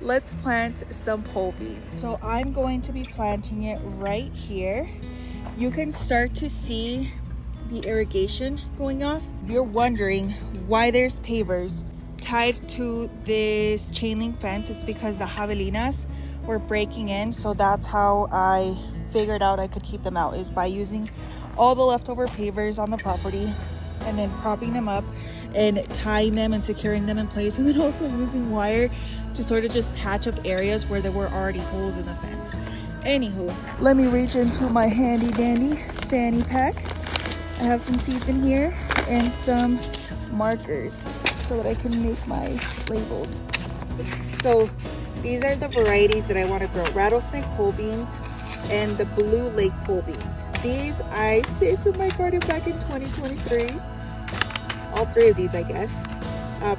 Let's plant some pole beans. So I'm going to be planting it right here. You can start to see the irrigation going off. If you're wondering why there's pavers tied to this chain link fence, it's because the javelinas were breaking in. So that's how I figured out I could keep them out, is by using all the leftover pavers on the property and then propping them up and tying them and securing them in place, and then also using wire to sort of just patch up areas where there were already holes in the fence. Anywho, let me reach into my handy dandy fanny pack. I have some seeds in here and some markers so that I can make my labels. So these are the varieties that I want to grow: Rattlesnake pole beans and the Blue Lake pole beans. These I saved from my garden back in 2023. All three of these, I guess.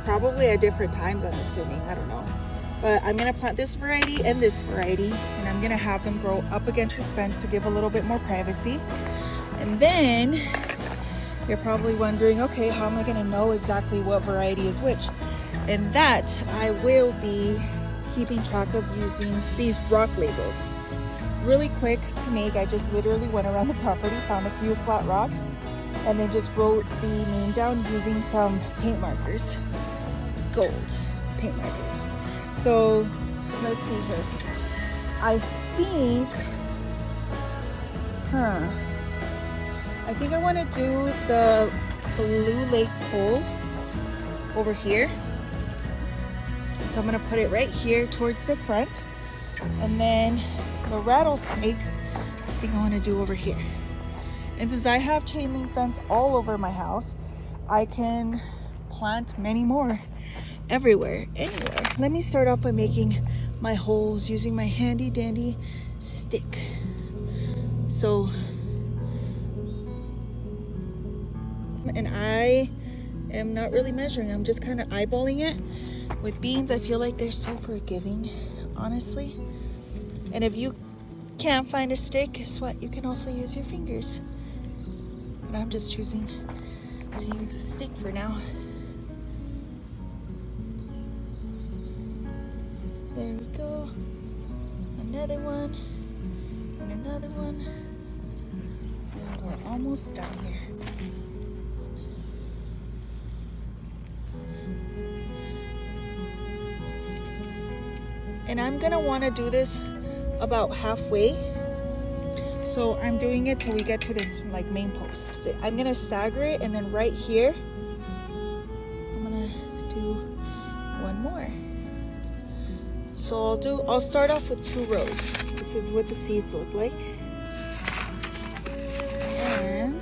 Probably at different times, I'm assuming. I don't know. But I'm going to plant this variety and this variety, and I'm going to have them grow up against this fence to give a little bit more privacy. And then you're probably wondering, okay, how am I going to know exactly what variety is which? And that I will be keeping track of using these rock labels. Really quick to make. I just literally went around the property, found a few flat rocks, and then just wrote the name down using some paint markers. Gold paint markers. So let's see here. I think I want to do the Blue Lake pole over here. So I'm going to put it right here towards the front, and then the rattlesnake I think I want to do over here. And since I have chain link fence all over my house, I can plant many more everywhere, anywhere. Let me start off by making my holes using my handy dandy stick. So, and I am not really measuring, I'm just kind of eyeballing it. With beans, I feel like they're so forgiving, honestly. And if you can't find a stick, guess what? You can also use your fingers. But I'm just choosing to use a stick for now. There we go. Another one. And another one. And we're almost done here. And I'm gonna want to do this about halfway. So I'm doing it till we get to this like main post. So I'm gonna stagger it, and then right here I'm gonna do one more. So I'll start off with 2 rows. This is what the seeds look like. And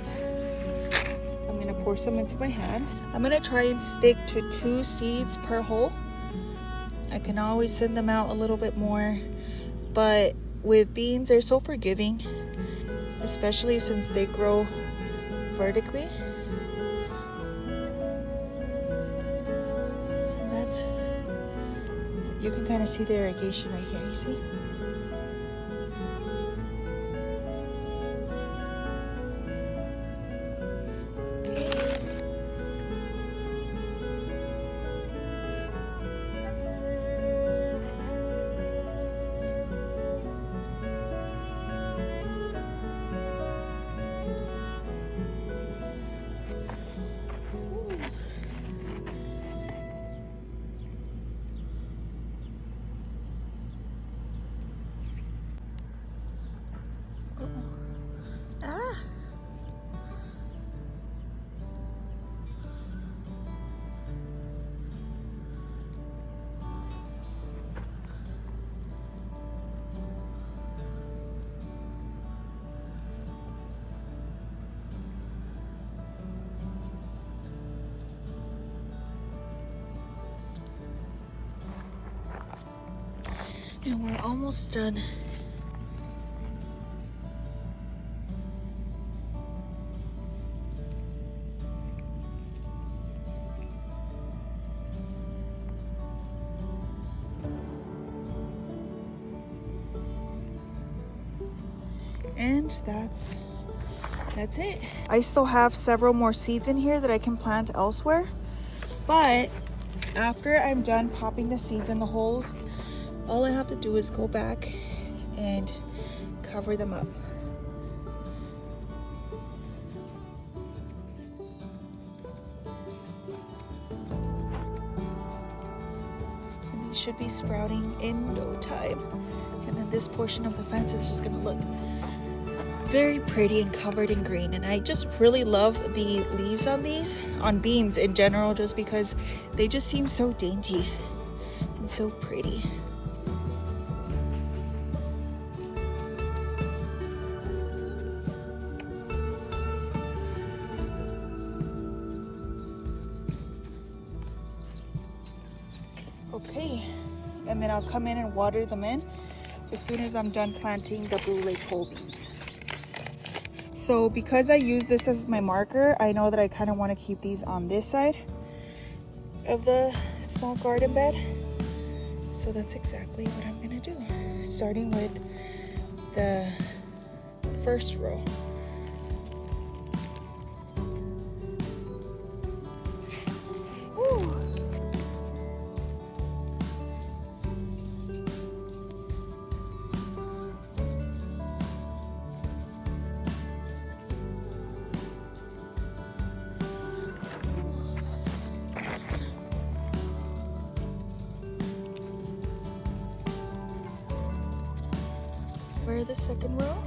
I'm gonna pour some into my hand. I'm gonna try and stick to 2 seeds per hole. I can always send them out a little bit more, but with beans, they're so forgiving, especially since they grow vertically. And that's, you can kind of see the irrigation right here, you see? And we're almost done. And that's it. I still have several more seeds in here that I can plant elsewhere, but after I'm done popping the seeds in the holes, all I have to do is go back and cover them up. And these should be sprouting in no time. And then this portion of the fence is just gonna look very pretty and covered in green. And I just really love the leaves on these, on beans in general, just because they just seem so dainty and so pretty. Okay, and then I'll come in and water them in as soon as I'm done planting the Blue Lake whole beans. So because I use this as my marker, I know that I kind of want to keep these on this side of the small garden bed. So that's exactly what I'm gonna do, starting with the first row. Woo. For the second row.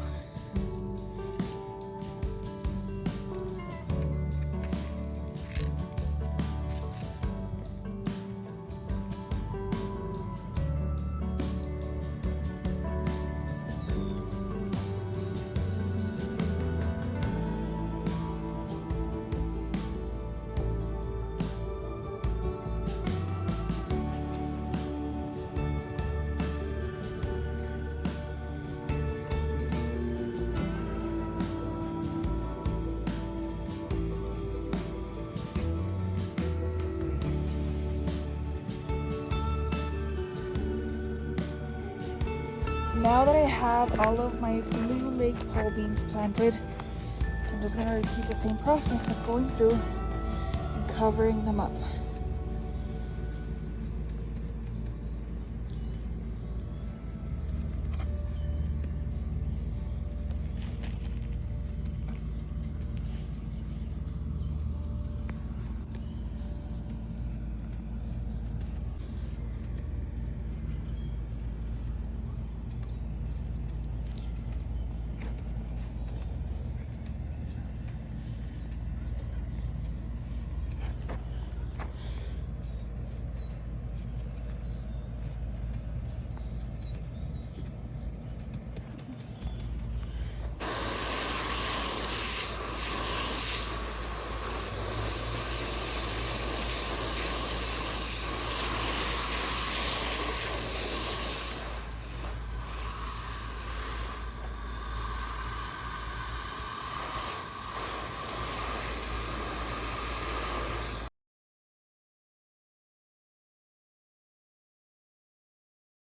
Now that I have all of my Blue Lake pole beans planted, I'm just gonna repeat the same process of going through and covering them up.